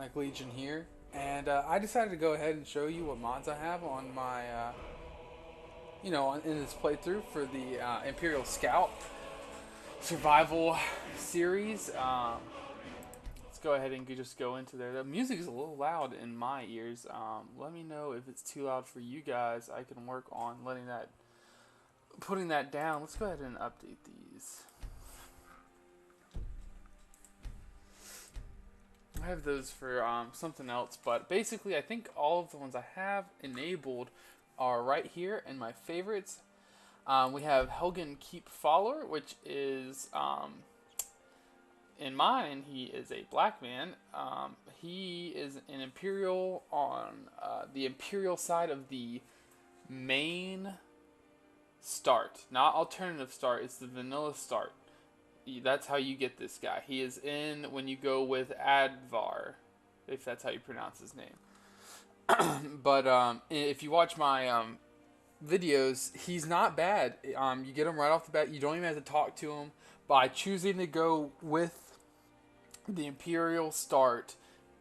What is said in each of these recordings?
Draconic Legion here, and I decided to go ahead and show you what mods I have on my, in this playthrough for the Imperial Scout Survival series. Let's go ahead and just go into there. The music is a little loud in my ears. Let me know if it's too loud for you guys. I can work on putting that down. Let's go ahead and update these. I have those for something else, but basically I think all of the ones I have enabled are right here in my favorites. We have Helgen Keep Follower, which is, in mine, he is a black man. He is an Imperial on the Imperial side of the main start. Not alternative start, it's the vanilla start. That's how you get this guy. He is in when you go with Advar, if that's how you pronounce his name. But if you watch my videos, he's not bad. You get him right off the bat. You don't even have to talk to him. By choosing to go with the Imperial start,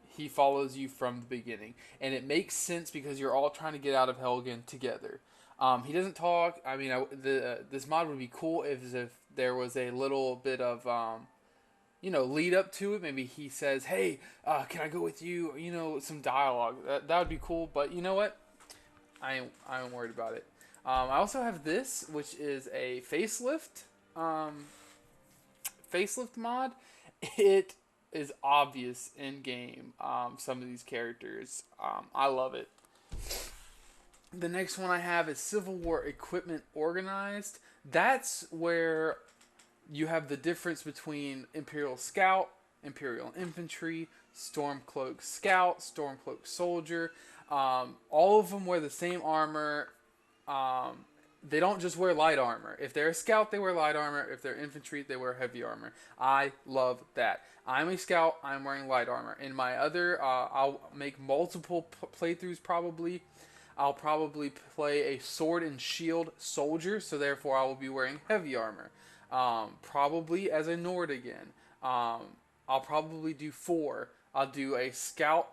he follows you from the beginning. And it makes sense because you're all trying to get out of Helgen together. He doesn't talk. I mean, this mod would be cool if there was a little bit of, lead up to it. Maybe he says, hey, can I go with you? Some dialogue. That would be cool. But you know what? I ain't worried about it. I also have this, which is a facelift mod. It is obvious in game. Some of these characters. I love it. The next one I have is Civil War Equipment Organized. That's where you have the difference between Imperial Scout, Imperial Infantry, Stormcloak Scout, Stormcloak Soldier. All of them wear the same armor. They don't just wear light armor. If they're a Scout, they wear light armor. If they're Infantry, they wear heavy armor. I love that. I'm a Scout. I'm wearing light armor. In my other, I'll make multiple playthroughs probably. I'll probably play a sword and shield soldier, so therefore I will be wearing heavy armor. Probably as a Nord again. I'll probably do 4. I'll do a Scout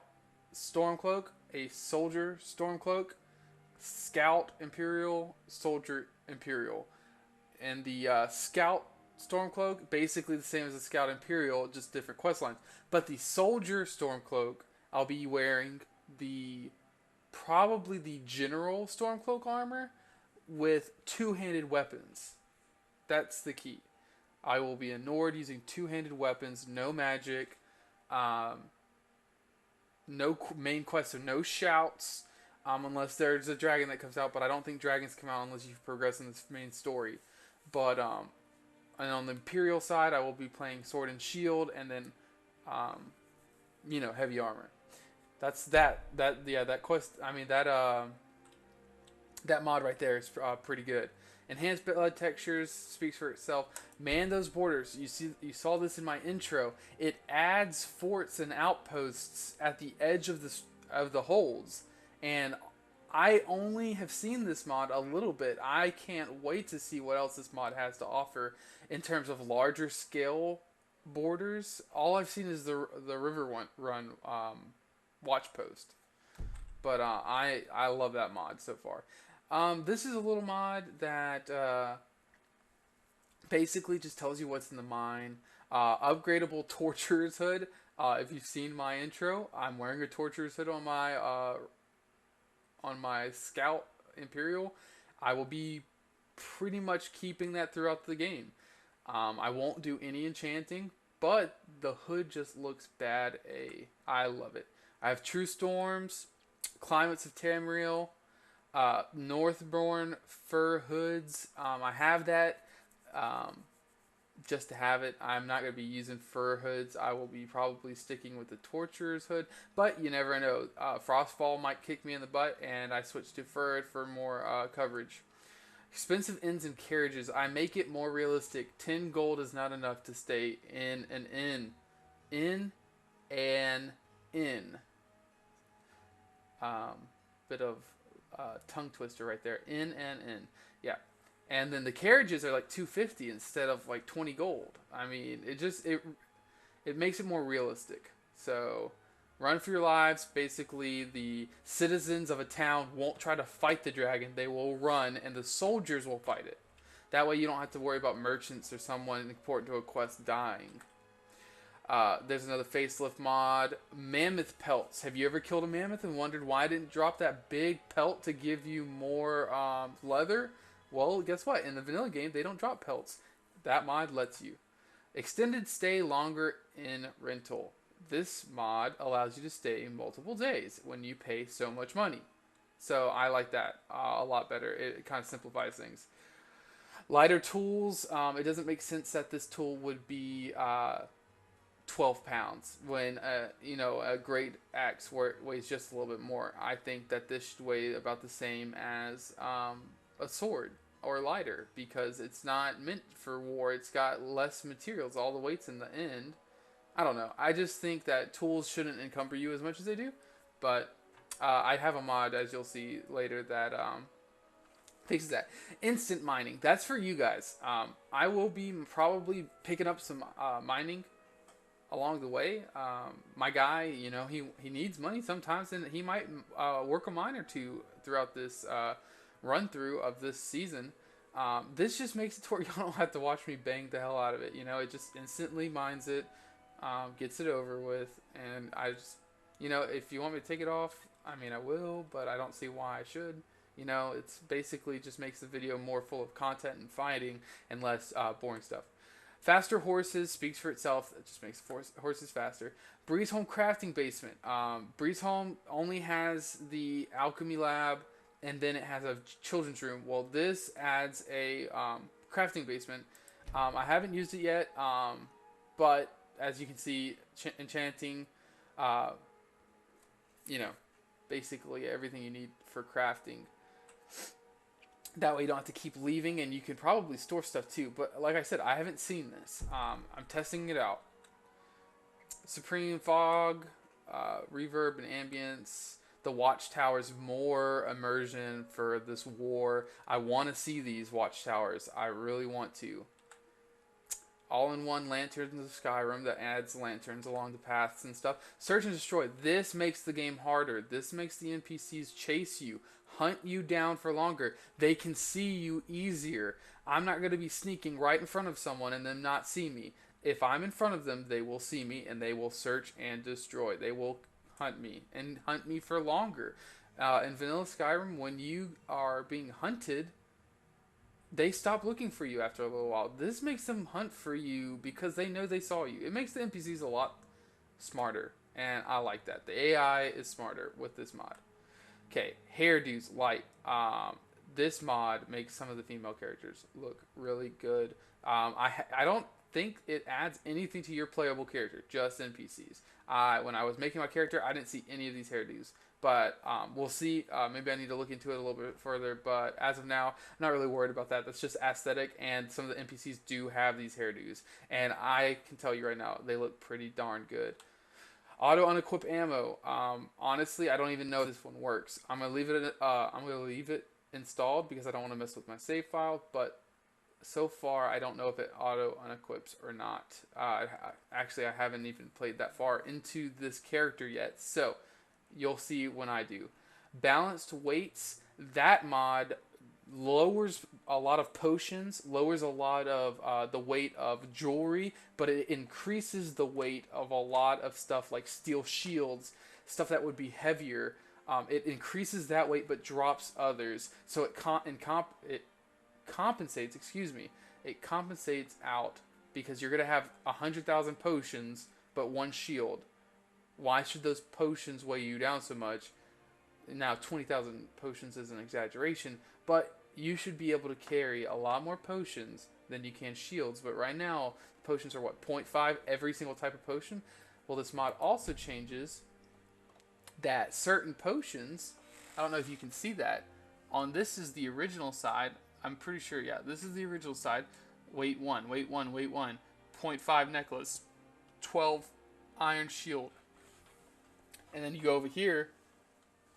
Stormcloak, a Soldier Stormcloak, Scout Imperial, Soldier Imperial. And the Scout Stormcloak, basically the same as the Scout Imperial, just different quest lines. But the Soldier Stormcloak, I'll be wearing probably the General Stormcloak armor with two-handed weapons. That's the key. I will be a Nord using two-handed weapons, no magic, no main quest, so no shouts, unless there's a dragon that comes out, but I don't think dragons come out unless you progress in this main story. But, and on the Imperial side, I will be playing sword and shield, and then, heavy armor. That's that quest. I mean that mod right there is pretty good. Enhanced blood textures speaks for itself. Man, those borders. You saw this in my intro. It adds forts and outposts at the edge of the holds, and I only have seen this mod a little bit. I can't wait to see what else this mod has to offer in terms of larger scale borders. All I've seen is the river run. Watch post, but I love that mod so far. This is a little mod that basically just tells you what's in the mine. Upgradable Torturer's Hood. If you've seen my intro, I'm wearing a Torturer's Hood on my Scout Imperial. I will be pretty much keeping that throughout the game. I won't do any enchanting, but the hood just looks bad. I love it. I have True Storms, Climates of Tamriel, Northborn Fur Hoods. I have that just to have it. I'm not going to be using fur hoods. I will be probably sticking with the Torturer's Hood, but you never know. Frostfall might kick me in the butt, and I switch to fur for more coverage. Expensive inns and carriages. I make it more realistic. 10 gold is not enough to stay in an inn. In an inn. Bit of tongue twister right there. In and in. Yeah. And then the carriages are like 250 instead of like 20 gold. I mean, it makes it more realistic. So Run for your lives. Basically, the citizens of a town won't try to fight the dragon. They will run, and the soldiers will fight it. That way, you don't have to worry about merchants or someone important to a quest dying. There's another facelift mod. Mammoth pelts. Have you ever killed a mammoth and wondered why I didn't drop that big pelt to give you more leather? Well, guess what? In the vanilla game, they don't drop pelts. That mod lets you. Extended stay longer in rental. This mod allows you to stay multiple days when you pay so much money. So I like that a lot better. It kind of simplifies things. Lighter tools. It doesn't make sense that this tool would be 12 pounds when a great axe weighs just a little bit more. I think that this should weigh about the same as a sword or lighter, because it's not meant for war. It's got less materials. All the weight's in the end. I don't know. I just think that tools shouldn't encumber you as much as they do. But I have a mod, as you'll see later, that fixes that. Instant mining. That's for you guys. I will be probably picking up some mining along the way. My guy, he needs money sometimes, and he might work a mine or two throughout this run through of this season. This just makes it to where you don't have to watch me bang the hell out of it. It just instantly mines it, gets it over with, and I just, if you want me to take it off, I mean, I will, but I don't see why I should. It's basically just makes the video more full of content and fighting and less boring stuff. Faster horses speaks for itself. It just makes horses faster. Breeze Home crafting basement. Breeze Home only has the alchemy lab, and then it has a children's room. Well, this adds a crafting basement. I haven't used it yet, but as you can see, enchanting, basically everything you need for crafting. That way you don't have to keep leaving, and you can probably store stuff too. But like I said, I haven't seen this. I'm testing it out. Supreme Fog, reverb and ambience. The watchtowers, more immersion for this war. I want to see these watchtowers. I really want to. All-in-one lanterns of Skyrim that adds lanterns along the paths and stuff. Search and destroy. This makes the game harder. This makes the NPCs chase you, hunt you down for longer. They can see you easier. I'm not going to be sneaking right in front of someone and them not see me. If I'm in front of them, they will see me, and they will search and destroy. They will hunt me, and hunt me for longer. In vanilla Skyrim, when you are being hunted, they stop looking for you after a little while. This makes them hunt for you because they know they saw you. It makes the NPCs a lot smarter, and I like that. The AI is smarter with this mod. Okay, hairdos light. This mod makes some of the female characters look really good. I don't think it adds anything to your playable character, just NPCs. When I was making my character, I didn't see any of these hairdos. But we'll see. Maybe I need to look into it a little bit further. But as of now, I'm not really worried about that. That's just aesthetic. And some of the NPCs do have these hairdos. And I can tell you right now, they look pretty darn good. Auto unequip ammo. Honestly, I don't even know if this one works. I'm gonna leave it installed because I don't want to mess with my save file. But so far, I don't know if it auto unequips or not. Actually, I haven't even played that far into this character yet. So you'll see when I do. Balanced weights. That mod lowers a lot of potions, lowers a lot of the weight of jewelry, but it increases the weight of a lot of stuff like steel shields, stuff that would be heavier. It increases that weight but drops others, so it compensates. It compensates out, because you're gonna have 100,000 potions but one shield. Why should those potions weigh you down so much? Now, 20,000 potions is an exaggeration, but you should be able to carry a lot more potions than you can shields. But right now, potions are what, 0.5 every single type of potion? Well, this mod also changes that certain potions, I don't know if you can see that, this is the original side. I'm pretty sure, yeah, this is the original side. Weight 1, 0.5 necklace, 12 iron shield. And then you go over here,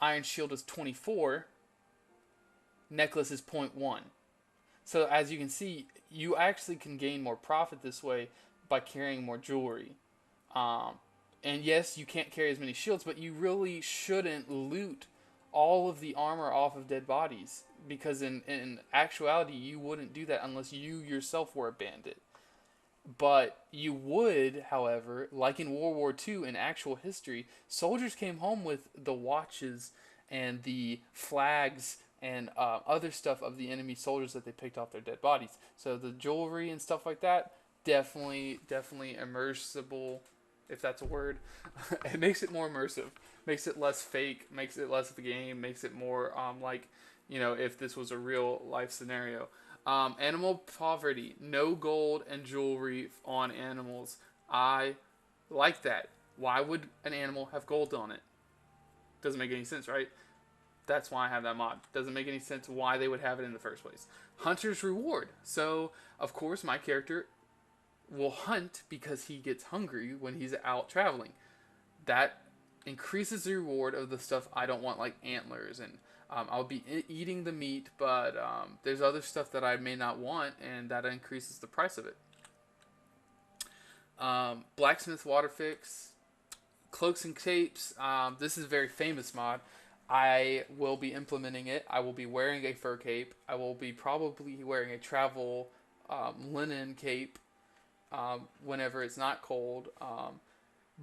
iron shield is 24, necklace is 0.1. So as you can see, you actually can gain more profit this way by carrying more jewelry. And yes, you can't carry as many shields, but you really shouldn't loot all of the armor off of dead bodies, because in actuality you wouldn't do that unless you yourself were a bandit. But you would, however, like in World War II, in actual history, soldiers came home with the watches and the flags and other stuff of the enemy soldiers that they picked off their dead bodies. So the jewelry and stuff like that, definitely immersible, if that's a word. It makes it more immersive, makes it less fake, makes it less of a game, makes it more like, if this was a real life scenario. Animal poverty, no gold and jewelry on animals. I like that. Why would an animal have gold on it? Doesn't make any sense, right? That's why I have that mod. Doesn't make any sense why they would have it in the first place. Hunter's reward. So, of course, my character will hunt because he gets hungry when he's out traveling. That increases the reward of the stuff I don't want, like antlers, and I'll be eating the meat, but there's other stuff that I may not want, and that increases the price of it. Blacksmith water fix, cloaks and capes. This is a very famous mod. I will be implementing it. I will be wearing a fur cape. I will be probably wearing a travel linen cape whenever it's not cold.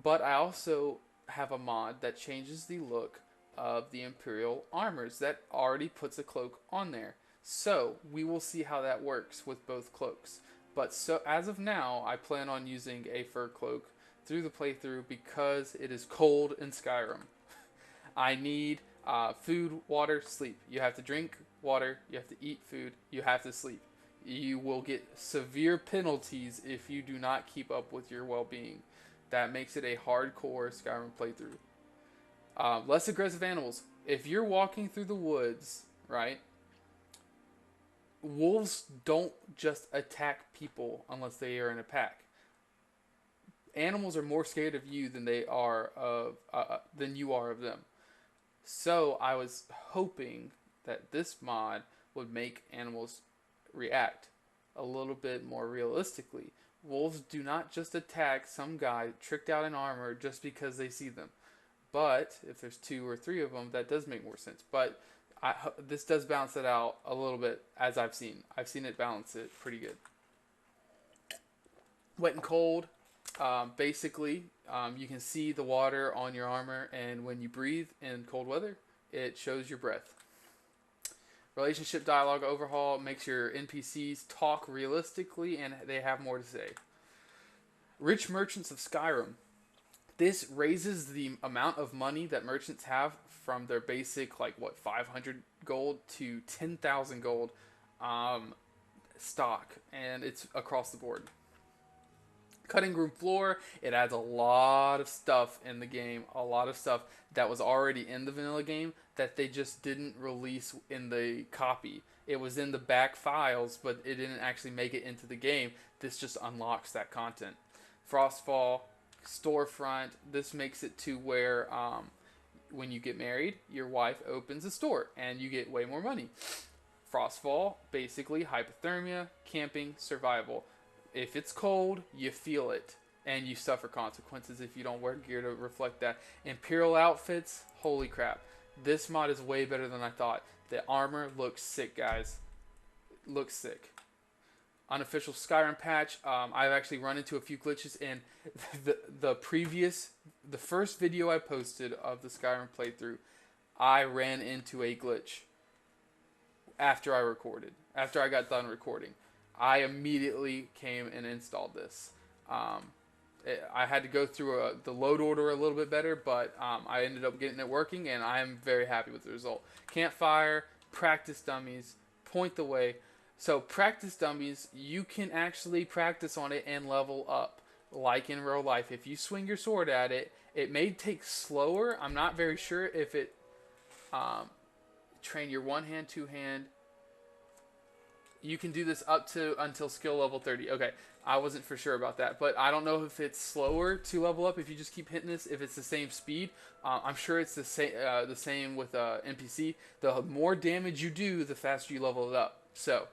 But I also have a mod that changes the look of the Imperial armors that already puts a cloak on there. So we will see how that works with both cloaks. But so as of now, I plan on using a fur cloak through the playthrough because it is cold in Skyrim. I need food, water, sleep. You have to drink water, you have to eat food, you have to sleep. You will get severe penalties if you do not keep up with your well-being. That makes it a hardcore Skyrim playthrough. Less aggressive animals. If you're walking through the woods, right? Wolves don't just attack people unless they are in a pack. Animals are more scared of you than they are of than you are of them. So I was hoping that this mod would make animals react a little bit more realistically. Wolves do not just attack some guy tricked out in armor just because they see them. But if there's 2 or 3 of them, that does make more sense. But this does balance it out a little bit, as I've seen. I've seen it balance it pretty good. Wet and cold. Basically, you can see the water on your armor, and when you breathe in cold weather, it shows your breath. Relationship dialogue overhaul makes your NPCs talk realistically, and they have more to say. Rich merchants of Skyrim. This raises the amount of money that merchants have from their basic, 500 gold to 10,000 gold stock, and it's across the board. Cutting room floor, it adds a lot of stuff in the game, a lot of stuff that was already in the vanilla game that they just didn't release in the copy. It was in the back files, but it didn't actually make it into the game. This just unlocks that content. Frostfall, storefront, this makes it to where when you get married, your wife opens a store and you get way more money. Frostfall, basically hypothermia, camping, survival. If it's cold, you feel it, and you suffer consequences if you don't wear gear to reflect that. Imperial outfits, holy crap. This mod is way better than I thought. The armor looks sick, guys. Looks sick. Unofficial Skyrim patch. I've actually run into a few glitches, and the first video I posted of the Skyrim playthrough, I ran into a glitch after I got done recording. I immediately came and installed this. I had to go through the load order a little bit better, but I ended up getting it working, and I am very happy with the result. Campfire, practice dummies, point the way. So practice dummies, you can actually practice on it and level up, like in real life. If you swing your sword at it, it may take slower. I'm not very sure if it train your one hand, two hand. You can do this up to until skill level 30. Okay, I wasn't for sure about that, but I don't know if it's slower to level up if you just keep hitting this, if it's the same speed. I'm sure it's the same with NPC. The more damage you do, the faster you level it up. So,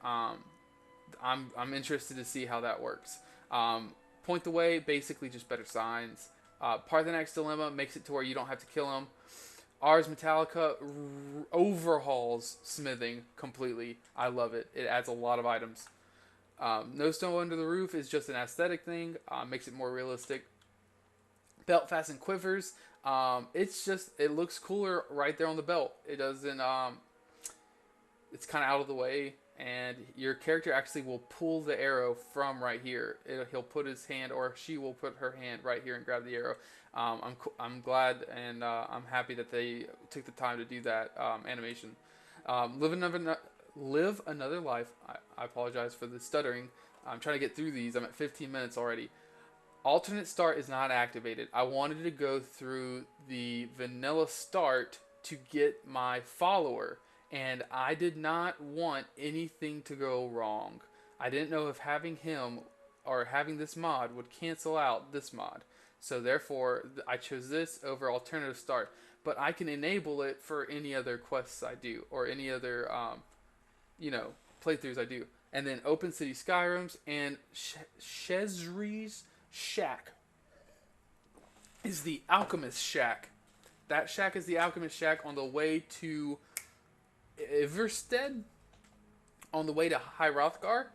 I'm interested to see how that works. Point the way, basically just better signs. Parthenak's Dilemma makes it to where you don't have to kill him. Ars Metallica overhauls smithing completely. I love it. It adds a lot of items. No Stone Under the Roof is just an aesthetic thing. Makes it more realistic. Belt Fastened Quivers. It looks cooler right there on the belt. It doesn't. It's kind of out of the way, and your character actually will pull the arrow from right here. He'll put his hand, or she will put her hand right here and grab the arrow. I'm glad and I'm happy that they took the time to do that animation. Live Another Life. I apologize for the stuttering. I'm trying to get through these. I'm at 15 minutes already. Alternate start is not activated. I wanted to go through the vanilla start to get my follower, and I did not want anything to go wrong. I didn't know if having him or having this mod would cancel out this mod. So therefore, I chose this over alternative start. But I can enable it for any other quests I do, or any other, playthroughs I do. And then Open City Skyrims and Shezri's Shack is the Alchemist Shack. That shack is the Alchemist Shack on the way to Iverstead, on the way to High Hrothgar.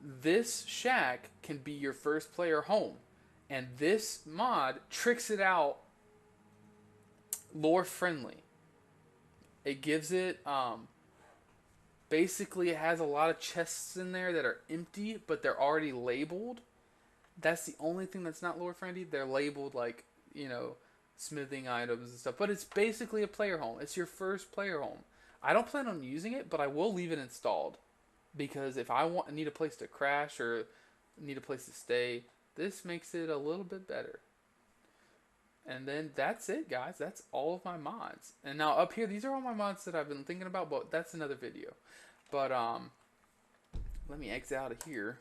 This shack can be your first player home, and this mod tricks it out lore friendly. It gives it basically, it has a lot of chests in there that are empty, but they're already labeled. That's the only thing that's not lore friendly. They're labeled like, smithing items and stuff. But it's basically a player home. It's your first player home. I don't plan on using it, but I will leave it installed. Because if I need a place to crash or need a place to stay, this makes it a little bit better. And then that's it, guys. That's all of my mods. And now up here, these are all my mods that I've been thinking about, but that's another video. But let me exit out of here.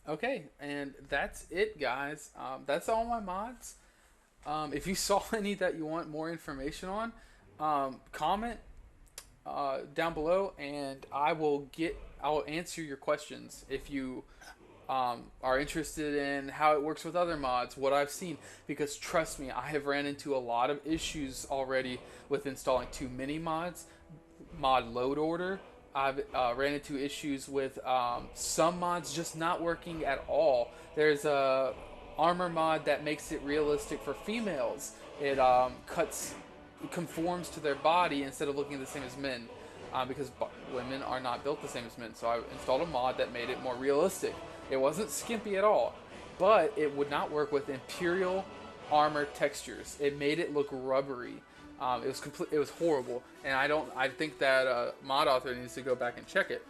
Okay, and that's it, guys. That's all my mods. If you saw any that you want more information on, comment down below, and I will answer your questions if you are interested in how it works with other mods, what I've seen, because trust me, I have ran into a lot of issues already with installing too many mods, mod load order. I've ran into issues with some mods just not working at all. There's a armor mod that makes it realistic for females. It conforms to their body instead of looking the same as men, because women are not built the same as men. So I installed a mod that made it more realistic. It wasn't skimpy at all, but it would not work with Imperial armor textures. It made it look rubbery. It was horrible, and I think that mod author needs to go back and check it.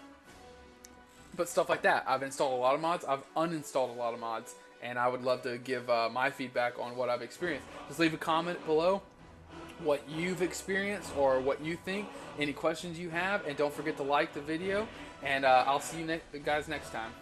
But stuff like that, I've installed a lot of mods. I've uninstalled a lot of mods, and I would love to give my feedback on what I've experienced. Just leave a comment below what you've experienced or what you think, any questions you have, and don't forget to like the video. And I'll see you guys next time.